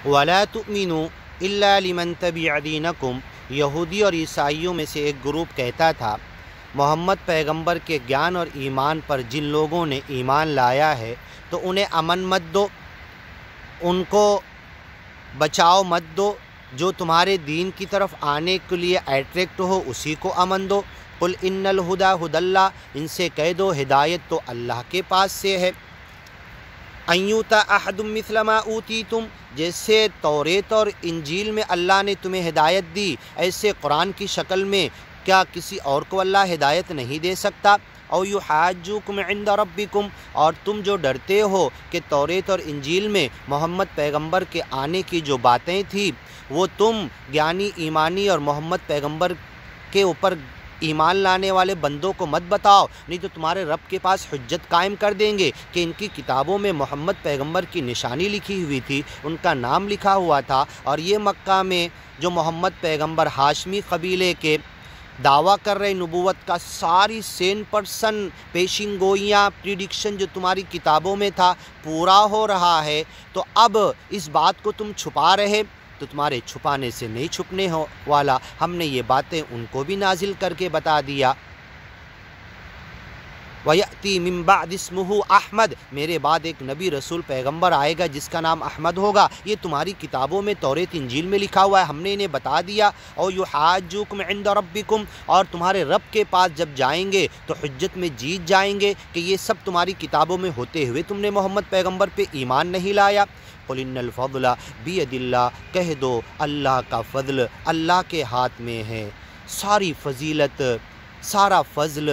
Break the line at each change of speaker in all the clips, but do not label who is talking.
ولا تؤمنوا الا لمن تبع دینکم، یہودی اور عیسائیوں میں سے ایک گروپ کہتا تھا محمد پیغمبر کے گیان اور ایمان پر جن لوگوں نے ایمان لایا ہے تو انہیں امن مت دو، ان کو بچاؤ مت دو، جو تمہارے دین کی طرف آنے کے لیے اٹریکٹ ہو اسی کو امن دو۔ قل ان الہدی ھدی اللہ، ان سے کہہ دو ہدایت تو اللہ کے پاس سے ہے۔ ان یؤتی احد مثل ما اوتیتم، جیسے توریت اور انجیل میں اللہ نے تمہیں ہدایت دی، ایسے قرآن کی شکل میں کیا کسی اور کو اللہ ہدایت نہیں دے سکتا؟ او یحاجوکم عند ربکم، اور تم جو ڈرتے ہو کہ توریت اور انجیل میں محمد پیغمبر کے آنے کی جو باتیں تھیں وہ تم گیانی ایمانی اور محمد پیغمبر کے اوپر ایمان لانے والے بندوں کو مت بتاؤ، نہیں تو تمہارے رب کے پاس حجت قائم کر دیں گے کہ ان کی کتابوں میں محمد پیغمبر کی نشانی لکھی ہوئی تھی، ان کا نام لکھا ہوا تھا، اور یہ مکہ میں جو محمد پیغمبر ہاشمی قبیلے کے دعویٰ کر رہے نبوت کا ساری 100% پیشین گوئیاں پریڈکشن جو تمہاری کتابوں میں تھا پورا ہو رہا ہے، تو اب اس بات کو تم چھپا رہے تو تمہارے چھپانے سے نہیں چھپنے والا، ہم نے یہ باتیں ان کو بھی نازل کر کے بتا دیا۔ وَيَأْتِي مِن بَعْدِ اسْمُهُ احمد، میرے بعد ایک نبی رسول پیغمبر آئے گا جس کا نام احمد ہوگا، یہ تمہاری کتابوں میں توریت انجیل میں لکھا ہوا ہے، ہم نے انہیں بتا دیا۔ اور یحاجوکم عند ربکم، اور تمہارے رب کے پاس جب جائیں گے تو حجت میں جیت جائیں گے کہ یہ سب تمہاری کتابوں میں ہوتے ہوئے تم نے محمد پیغمبر پہ ایمان نہیں لایا۔ قل ان الفضل بید اللہ، کہہ دو اللہ کا فضل اللہ کے ہاتھ میں ہے، ساری فضیلت سارا فضل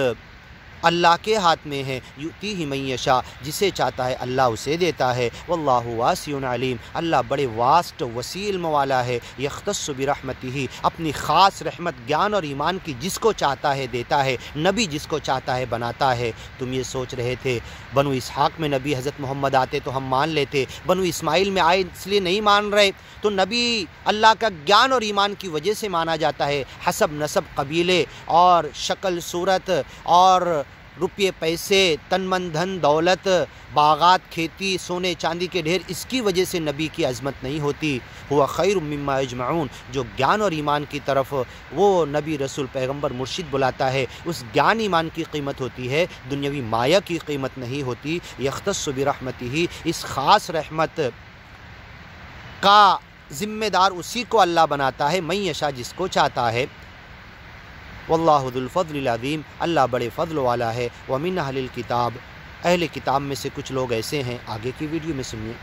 اللہ کے ہاتھ میں ہے، یؤتیہ من یشاء، جسے چاہتا ہے اللہ اسے دیتا ہے، واللہ واسع علیم، اللہ بڑے واسٹ وسیع علم والا ہے، یختص برحمتہ، اپنی خاص رحمت گیان اور ایمان کی جس کو چاہتا ہے دیتا ہے، نبی جس کو چاہتا ہے بناتا ہے۔ تم یہ سوچ رہے تھے بنو اسحاق میں نبی حضرت محمد آتے تو ہم مان لیتے، بنو اسماعیل میں آئے اس لیے نہیں مان رہے، تو نبی اللہ کا گیان اور ایمان کی وجہ سے مانا جاتا ہے، حسب نسب قبیلے اور شکل صورت اور روپے پیسے تن من دھن دولت باغات کھیتی سونے چاندی کے ڈھیر، اس کی وجہ سے نبی کی عظمت نہیں ہوتی۔ ہوا خیر مما یجمعون، جو گیان اور ایمان کی طرف وہ نبی رسول پیغمبر مرشد بلاتا ہے، اس گیان ایمان کی قیمت ہوتی ہے، دنیاوی مایا کی قیمت نہیں ہوتی۔ یختص برحمتہ، اس خاص رحمت کا ذمہ دار اسی کو اللہ بناتا ہے، من یشاء، جس کو چاہتا ہے۔ واللہ ذو الفضل العظیم، اللہ بڑے فضل والا ہے۔ ومن اہل الکتاب، اہل کتاب میں سے کچھ لوگ ایسے ہیں، آگے کی ویڈیو میں سنیے۔